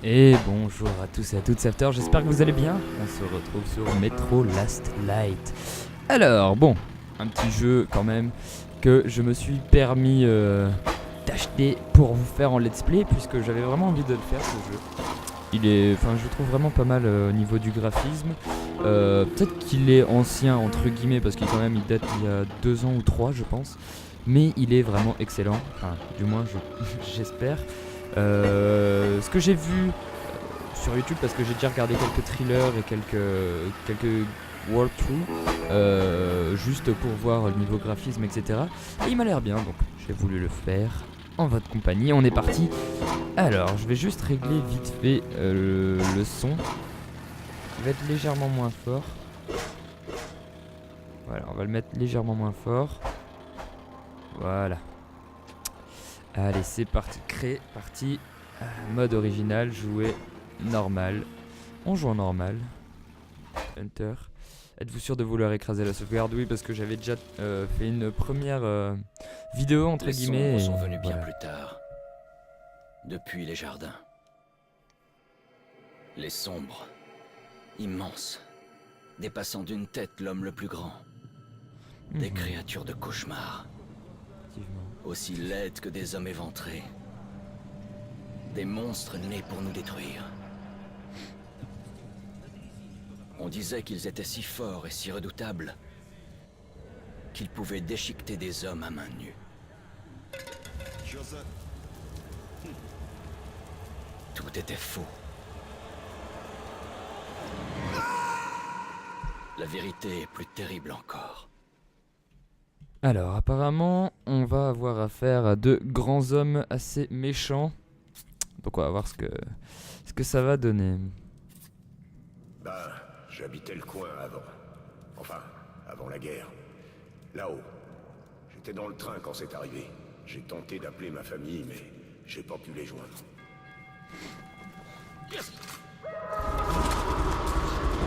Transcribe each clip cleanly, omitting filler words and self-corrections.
Et bonjour à tous et à toutes, After, j'espère que vous allez bien. On se retrouve sur Metro Last Light. Alors, bon, un petit jeu quand même que je me suis permis d'acheter pour vous faire en let's play, puisque j'avais vraiment envie de le faire, ce jeu. Je le trouve vraiment pas mal au niveau du graphisme. Peut-être qu'il est ancien, entre guillemets, parce qu'il quand même il date il y a 2 ans ou 3, je pense. Mais il est vraiment excellent, enfin, du moins j'espère. Ce que j'ai vu sur YouTube, parce que j'ai déjà regardé quelques thrillers et quelques walkthroughs, juste pour voir le niveau graphisme, etc. Et il m'a l'air bien, donc j'ai voulu le faire en votre compagnie. On est parti. Alors, je vais juste régler vite fait le son. Il va être légèrement moins fort. Voilà, on va le mettre légèrement moins fort. Voilà. Allez, c'est parti. Créer, parti. Mode original, jouer normal. On joue en normal. Hunter. Êtes-vous sûr de vouloir écraser la sauvegarde? Oui, parce que j'avais déjà fait une première vidéo entre guillemets. Les sombres sont venus bien plus tard. Depuis les jardins. Les sombres. Immenses. Dépassant d'une tête l'homme le plus grand. Des créatures de cauchemar. Aussi laides que des hommes éventrés. Des monstres nés pour nous détruire. On disait qu'ils étaient si forts et si redoutables qu'ils pouvaient déchiqueter des hommes à main nue. Tout était faux. La vérité est plus terrible encore. Alors, apparemment, on va avoir affaire à de grands hommes assez méchants. Donc on va voir ce que ça va donner. Ben, j'habitais le coin avant. Enfin, avant la guerre. Là-haut. J'étais dans le train quand c'est arrivé. J'ai tenté d'appeler ma famille, mais j'ai pas pu les joindre.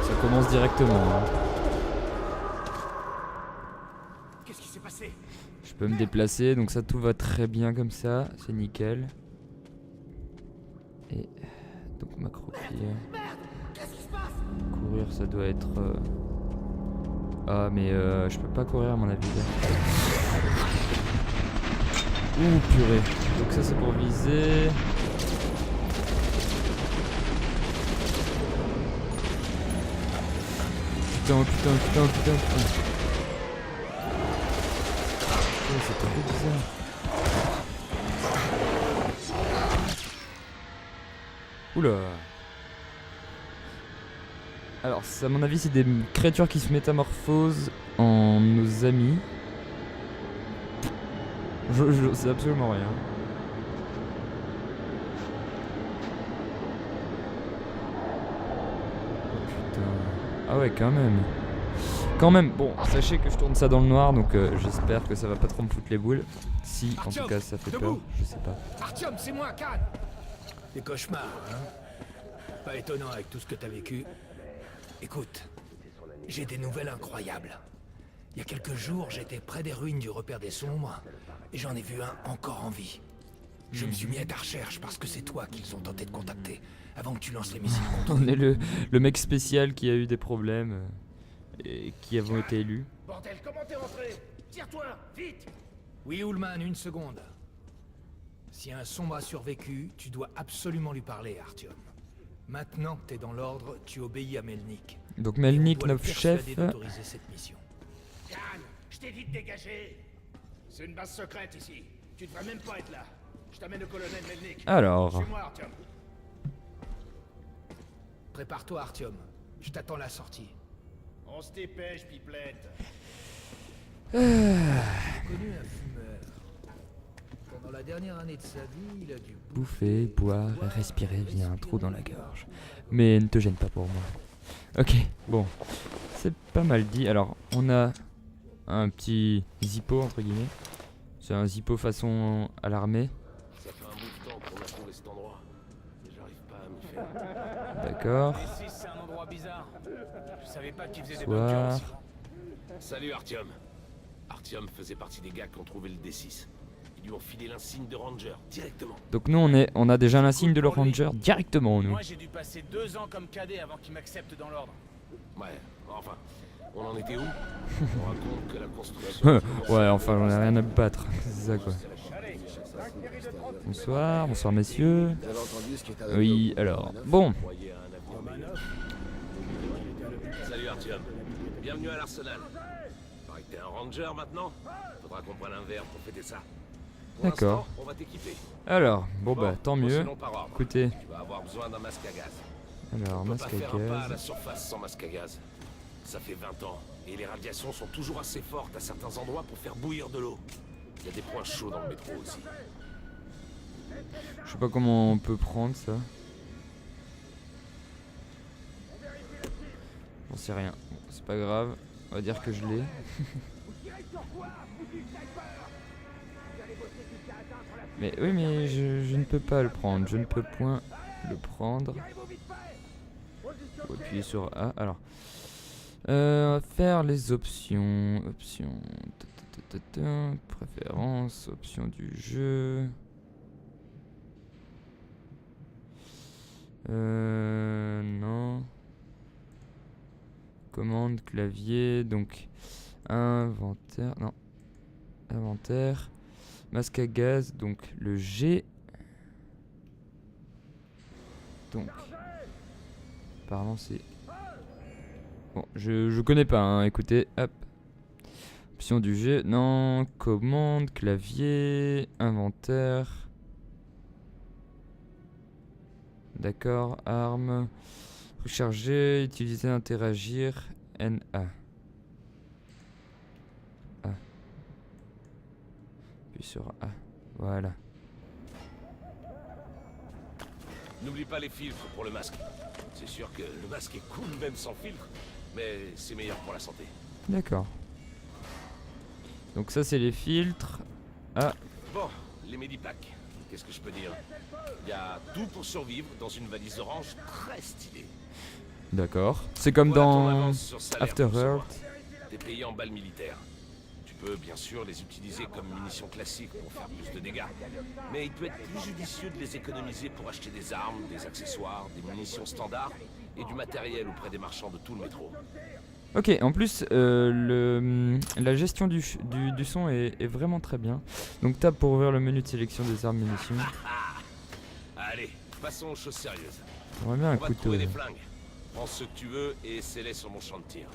Ça commence directement. Hein. Qu'est-ce qui s'est passé? Je peux me déplacer, donc ça tout va très bien comme ça, c'est nickel. Et donc m'accroupir. Courir, ça doit être... Ah mais je peux pas courir à mon avis. Ouh purée. Donc ça c'est pour viser. Putain. Oh, c'est trop bizarre. Oula. Alors, à mon avis, c'est des créatures qui se métamorphosent en nos amis. Je sais absolument rien. Oh, putain. Ah ouais, quand même. Bon, sachez que je tourne ça dans le noir, donc j'espère que ça va pas trop me foutre les boules. Si, en tout cas, ça fait peur, je sais pas. Artyom, c'est moi, Khan. Des cauchemars, hein? Pas étonnant avec tout ce que t'as vécu. Écoute, j'ai des nouvelles incroyables. Il y a quelques jours, j'étais près des ruines du repère des sombres, et j'en ai vu un encore en vie. Je me suis mis à ta recherche parce que c'est toi qu'ils ont tenté de contacter, avant que tu lances les missiles contre On est le mec spécial qui a eu des problèmes et qui avons été élus. Bordel, comment t'es rentré? Tire-toi, vite! Oui, Ullman, une seconde. Si un sombre a survécu, tu dois absolument lui parler, Artyom. Maintenant que t'es dans l'ordre, tu obéis à Melnik. Donc Melnik, Et on doit le notre chef. persuader d'autoriser cette mission. Khan, je t'ai dit de dégager. C'est une base secrète ici. Tu devrais même pas être là. Je t'amène au colonel Melnik. Alors, Suis-moi, Artyom. Prépare-toi, Artyom. Je t'attends à la sortie. On se dépêche, pipelette. J'ai connu un fumeur. Pendant la dernière année de sa vie, il a dû bouffer, boire, respirer via un trou dans la gorge. Mais ne te gêne pas pour moi. Ok, bon. C'est pas mal dit. Alors, on a un petit zippo, entre guillemets. C'est un zippo façon à l'armée. Ça fait un bout de temps qu'on a trouvé cet endroit. Et j'arrive pas à m'y faire. D'accord. Ici, c'est un endroit bizarre. Je savais pas qu'ils faisaient des Soir. bunkers. Salut Artyom. Artyom faisait partie des gars qui ont trouvé le D6. Ils lui ont filé l'insigne de ranger directement. Donc nous on a déjà l'insigne de le ranger directement nous. Moi j'ai dû passer 2 ans comme cadet avant qu'il m'accepte dans l'ordre. Ouais, enfin, on en était où? On raconte que la construction... Ouais, enfin j'en ai rien à battre, c'est ça quoi. Bonsoir, bonsoir messieurs. Vous avez entendu ce qui est arrivé? Oui, alors, bon. Croyez à un avenir. Salut Artyom, bienvenue à l'Arsenal. Pareil que t'es un ranger maintenant. Faudra qu'on prenne un verre pour fêter ça. Pour D'accord. l'instant, on va t'équiper. Alors, bon bah tant mieux. procédons par ordre. Écoutez, Tu vas avoir besoin d'un masque à gaz. alors On peut masque pas faire un pas à à la gaz. surface sans masque à gaz. Ça fait 20 ans, et les radiations sont toujours assez fortes à certains endroits pour faire bouillir de l'eau. Il y a des points chauds dans le métro aussi. Je sais pas comment on peut prendre ça. J'en sais rien. Bon, c'est pas grave. On va dire que je l'ai. Mais oui, mais je ne peux pas le prendre. Je ne peux point le prendre. Faut appuyer sur A. Alors, on va faire les options. Options. Préférences. Options du jeu. Non. Commande, clavier, donc inventaire, non, inventaire, masque à gaz, donc le G, donc, apparemment c'est, bon, je connais pas, hein, écoutez, hop, option du G, non, commande, clavier, inventaire, d'accord, arme. Recharger, utiliser, interagir, NA. A. Puis sur A. Voilà. N'oublie pas les filtres pour le masque. C'est sûr que le masque est cool même sans filtre, mais c'est meilleur pour la santé. D'accord. Donc ça c'est les filtres. Ah, Bon, les medipacks. Qu'est-ce que je peux dire? Il y a tout pour survivre dans une valise orange très stylée. d'accord. C'est comme Voilà ton dans avance sur salaire After pour ce mois. Earth. T'es payé en balles militaires. Tu peux bien sûr les utiliser comme munitions classiques pour faire plus de dégâts. Mais il peut être plus judicieux de les économiser pour acheter des armes, des accessoires, des munitions standards et du matériel auprès des marchands de tout le métro. Ok, en plus la gestion du son est vraiment très bien. Donc tape pour ouvrir le menu de sélection des armes munitions. Allez, passons aux choses sérieuses. J'aimerais bien un On va te couteau. trouver des flingues. Prends ceux que tu veux et essaie-les sur mon champ de tir.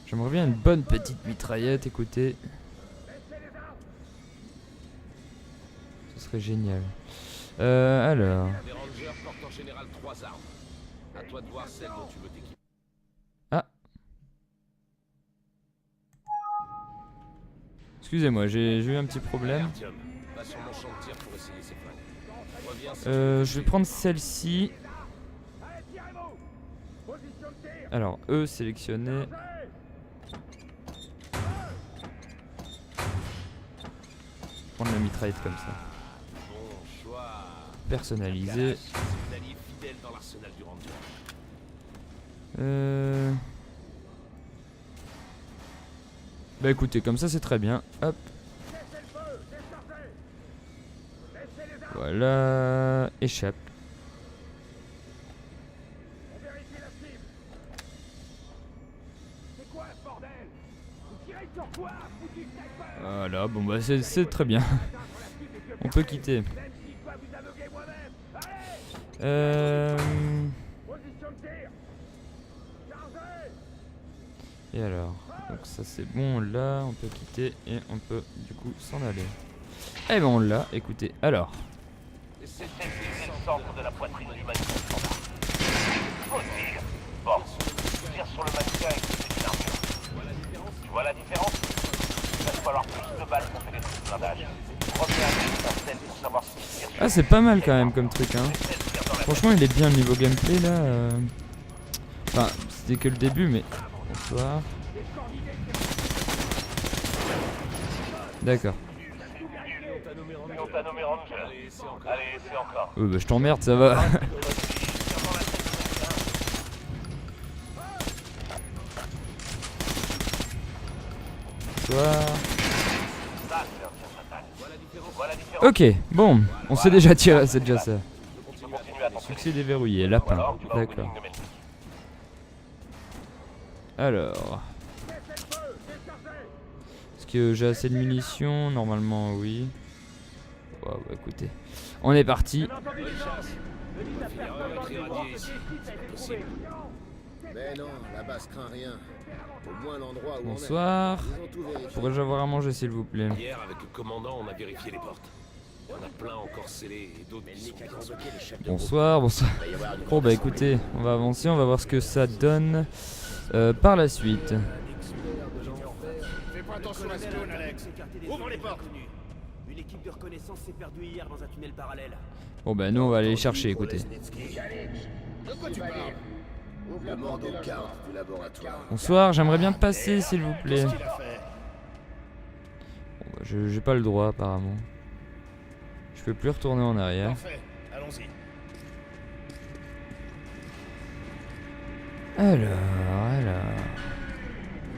J'aimerais bien une bonne petite mitraillette, écoutez. Ce serait génial. Alors. Les rangers portent en général 3 armes. À toi de voir celle dont tu veux t'équiper. Ah. Excusez-moi, j'ai eu un petit problème. Artyom, va sur mon champ de tir pour essayer ces flingues. Reviens si tu Je vais prendre celle-ci. Alors, eux sélectionnés. Prendre la mitraillette comme ça. Bon choix. Personnalisé. Kalash, c'est une alliée fidèle dans l'arsenal du ranger. Bah écoutez, comme ça c'est très bien. Hop. Voilà. Échappe. Voilà, bon bah c'est très bien. On peut quitter. Et alors, donc ça c'est bon, là on peut quitter et on peut du coup s'en aller. Eh ben on l'a, écoutez, alors. Essaie de C'est le centre de la poitrine du mannequin standard. Faut-il? Bon, tire sur le mannequin et c'est une armure. Tu vois la différence? Il va te falloir plus de balles pour pénétrer le blindage. Reviens avec ta tête pour savoir si tire sur Ah c'est pas mal quand même comme truc hein. Franchement il est bien le niveau gameplay là. Enfin c'était que le début mais... Bonsoir. D'accord. on t'a nommé Ranger. Allez, c'est encore. Bah je t'emmerde ça va. bonsoir. Ça, c'est un tir fatal. Voilà la différence. Ok, bon, on s'est déjà tiré, c'est déjà ça. Tu peux continuer à tenter. Succès déverrouillé, Ou lapin. alors, tu vas au D'accord. coding de Melnik. Alors. Est-ce que j'ai assez de munitions? Normalement, oui. Ouais, bah, écoutez. On est parti. Mais non, la base craint rien. Au moins l'endroit où Bonsoir. on est. Ils ont tout vérifié. Pourrais-je avoir à manger, s'il vous plaît? Hier, avec le commandant, on a vérifié les portes. Il y en a plein encore scellées et d'autres qui sont bien. Bonsoir, bonsoir. Bon, bah écoutez, on va avancer, on va voir ce que ça donne par la suite. Fais pas attention à Stone, Alex. Ouvre les portes. Une équipe de reconnaissance s'est perdue hier dans un tunnel parallèle. Bon, bah nous, on va aller les chercher, écoutez. De quoi tu parles? Le monde aux cartes du laboratoire. Bonsoir, j'aimerais bien passer, s'il vous plaît. Qu'est-ce qu'il a fait? Bon, bah, j'ai pas le droit, apparemment. Je peux plus retourner en arrière. Parfait, allons-y. Alors.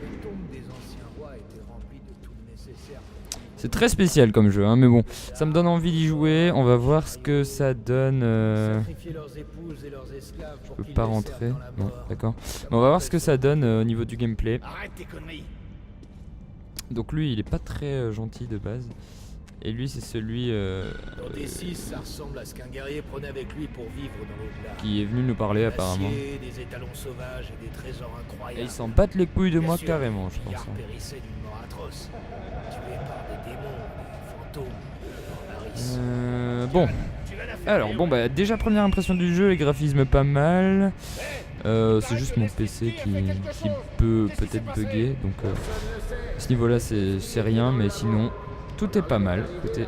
Les tombes des anciens rois étaient remplies de tout le nécessaire. C'est très spécial comme jeu, hein, mais bon, ça me donne envie d'y jouer. On va voir ce que ça donne. Sacrifier leurs épouses et leurs esclaves Je pour peux qu'ils pas les rentrer. servent dans la Non, mort. d'accord. Mais on va voir ce que ça donne au niveau du gameplay. Arrête tes conneries. Donc lui, il est pas très gentil de base. Et lui, c'est celui Dans D6, ça ressemble à ce qu'un guerrier prenait avec lui pour vivre dans l'au-delà. qui est venu nous parler apparemment. L'acier, des étalons sauvages et des trésors incroyables. Et ils s'en battent les couilles de moi Bien sûr, carrément, je les pense. pillards hein. périssaient d'une mort atroce, tués par des démons, des fantômes, des Bon, alors bon bah déjà première impression du jeu, les graphismes pas mal. C'est juste mon PC qui peut peut-être bugger, donc à ce niveau là c'est rien, mais sinon tout est pas mal. Écoutez.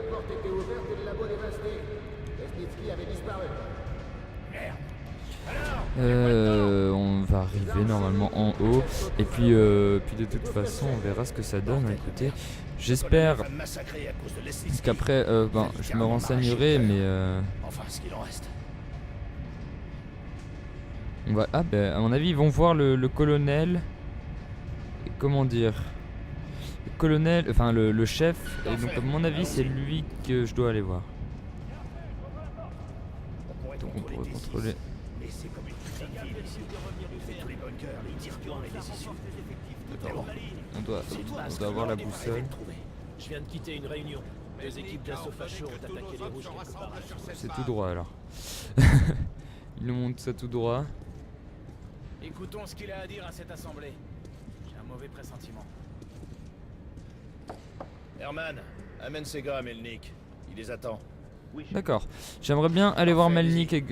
On va arriver normalement en haut et puis de toute façon on verra ce que ça donne. Écoutez, j'espère qu'après ben, je me renseignerai, mais Enfin, ce qu'il en reste. on va, ah ben à mon avis ils vont voir le colonel, comment dire, le colonel, enfin le chef, et donc à mon avis c'est lui que je dois aller voir. Donc on pourrait contrôler. Mais c'est comme une petite ville ici. Il fait tous les bunkers, les tirs-coins et les issues. D'accord. On doit avoir la boussole. Je viens de quitter une réunion. Deux équipes d'assaut fachos ont attaqué les rouges quelque part. C'est tout droit alors. Il nous montre ça tout droit. Écoutons ce qu'il a à dire à cette assemblée. J'ai un mauvais pressentiment. Herman, amène ces gars à Melnik. Il les attend. D'accord. J'aimerais bien aller voir Melnik aussi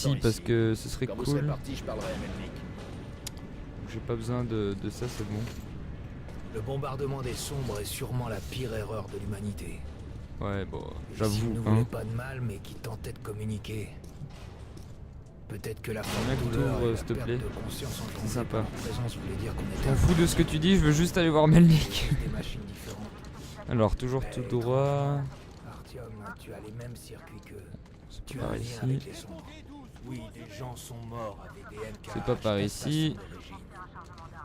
J'attends parce ici. que ce serait Quand vous serez cool. parti, je parlerai à Melnik. J'ai pas besoin de ça, c'est bon. Le bombardement des sombres est sûrement la pire erreur de l'humanité. Ouais, bon, S'ils j'avoue. ne Hein. voulaient pas de mal, mais qui tentaient de communiquer. Peut-être que la Mec, forte douleur t'ouvres, et la s'il te perte plaît. de conscience en C'est sympa. leur présence voulait dire qu'on Je était m'en fous de ce que tu dis, je veux juste aller voir Melnik. des machines différentes. Alors, toujours tout droit. Artyom, tu as les mêmes circuits qu'eux. C'est Tu pas as un par lien ici. avec les sombres. Oui, des gens sont morts avec des MK. C'est pas par ici.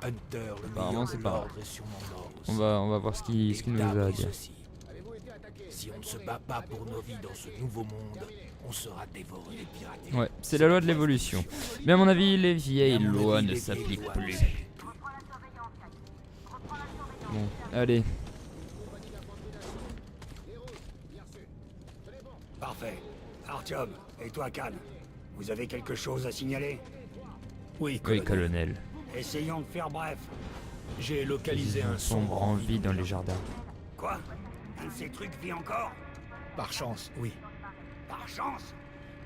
Hunter, le Apparemment, meilleur c'est de par là. l'ordre, est sûrement mort aussi. On va voir ce qu'il nous a à dire. Aussi. Si on ne se bat pas pour nos vies dans ce nouveau monde, on sera dévoré et piraté. Ouais, c'est la loi de l'évolution. Mais à mon avis, les vieilles À mon lois avis, ne les s'appliquent vieilles lois ne plus. s'appliquent plus. Bon, allez. Parfait. Artyom, et toi, Khan, vous avez quelque chose à signaler? Oui, Oui, colonel. colonel. Essayons de faire bref. J'ai localisé un Sombre en vie dans les jardins. Quoi? Un de ces trucs vit encore? Par chance, oui. Par chance?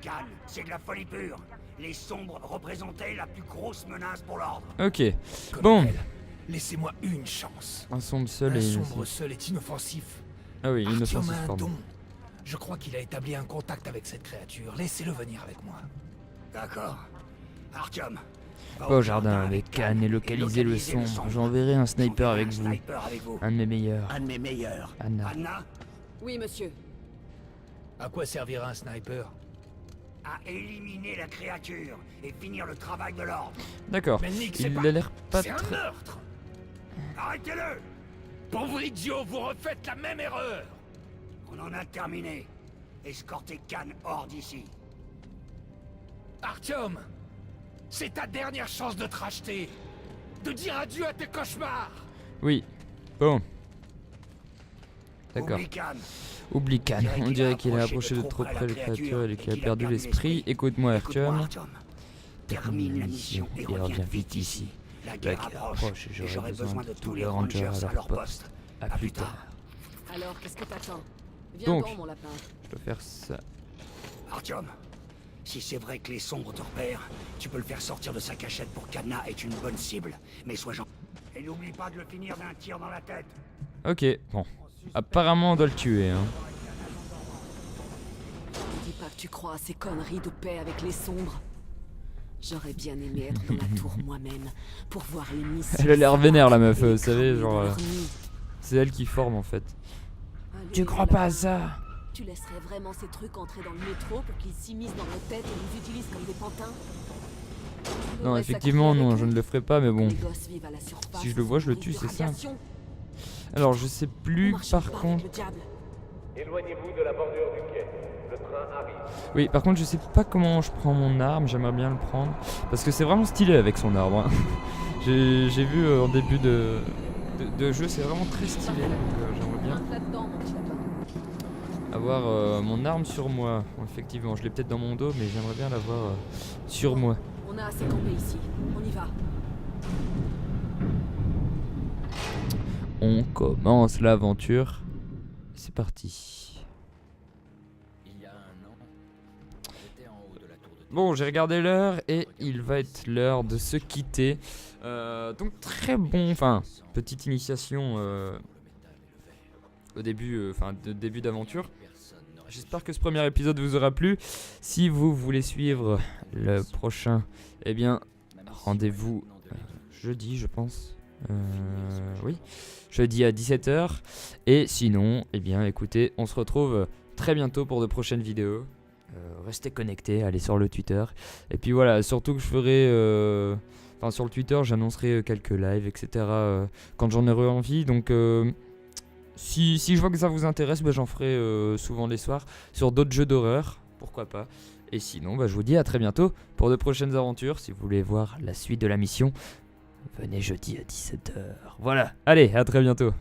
Khan, c'est de la folie pure. Les sombres représentaient la plus grosse menace pour l'ordre. Ok. Bon. Colonel, laissez-moi une chance. Un sombre seul Un et sombre seul est inoffensif. Ah oui, Artyom innocence, a un pardon. don. Je crois qu'il a établi un contact avec cette créature. Laissez-le venir avec moi. D'accord. Artyom. va Pas au jardin avec Khan et localiser le localisez sombre. J'enverrai un sniper J'enverrai avec un vous. sniper avec vous. Un de mes meilleurs. Un de mes meilleurs. Anna. Anna, Oui, monsieur. À quoi servira un sniper? à éliminer la créature et finir le travail de l'ordre. D'accord. Mais Nick, c'est Il pas... a l'air pas C'est un très... meurtre. Arrêtez-le! Pauvre idiot, vous refaites la même erreur. On en a terminé. Escortez Khan hors d'ici. Artyom, c'est ta dernière chance de te racheter. De dire adieu à tes cauchemars. Oui. Bon. D'accord. Oublie Khan. Oublie Khan. On dirait qu'il est approché de trop près des créatures et qu'il a perdu l'esprit. Écoute-moi, Artyom. Termine la mission et reviens vite ici. La guerre approche et j'aurai besoin de tous les rangers à leur poste. À plus tard. Alors, qu'est-ce que t'attends? Viens Donc, donc, mon lapin. je dois faire ça. Artyom, si c'est vrai que les sombres te repèrent, tu peux le faire sortir de sa cachette pour qu'Anna est une bonne cible. Mais sois gentil. Et n'oublie pas de le finir d'un tir dans la tête. Ok, bon. Apparemment, on doit le tuer, hein. Dis pas que tu crois à ces conneries de paix avec les sombres. J'aurais bien aimé être dans la tour moi-même pour voir les missiles. Elle a l'air vénère, la meuf, vous savez, genre. C'est elle qui forme en fait. Tu crois pas à ça? Tu laisserais vraiment ces trucs entrer dans le métro pour qu'ils s'immiscent dans nos têtes et nous utilisent comme des pantins? Non, effectivement, non, je ne le ferai pas, mais bon. Les gosses vivent à la surface, Si je le vois, je le tue, c'est simple. radiation. Alors, je sais plus, par contre. Éloignez-vous de la bordure du quai. Le train arrive. Oui, par contre, je sais pas comment je prends mon arme, j'aimerais bien le prendre. Parce que c'est vraiment stylé avec son arbre. Hein. J'ai vu en début de jeu, c'est vraiment très stylé. Donc, j'aimerais bien avoir mon arme sur moi. Bon, effectivement, je l'ai peut-être dans mon dos, mais j'aimerais bien l'avoir sur moi. On a assez campé ici. On y va. On commence l'aventure. C'est parti. Il y a 1 an, j'étais en haut de la tour de... Bon, j'ai regardé l'heure et il va être l'heure de se quitter. Donc très bon, enfin, petite initiation au début, début d'aventure. J'espère que ce premier épisode vous aura plu. Si vous voulez suivre le prochain, eh bien, rendez-vous jeudi, je pense. Oui, jeudi à 17h. Et sinon, eh bien, écoutez, on se retrouve très bientôt pour de prochaines vidéos. Restez connectés, allez sur le Twitter. Et puis voilà, surtout que je ferai... sur le Twitter, j'annoncerai quelques lives, etc. Quand j'en aurai envie. Donc, si je vois que ça vous intéresse, j'en ferai souvent les soirs sur d'autres jeux d'horreur. Pourquoi pas. Et sinon, je vous dis à très bientôt pour de prochaines aventures. Si vous voulez voir la suite de la mission, venez jeudi à 17h. Voilà, allez, à très bientôt.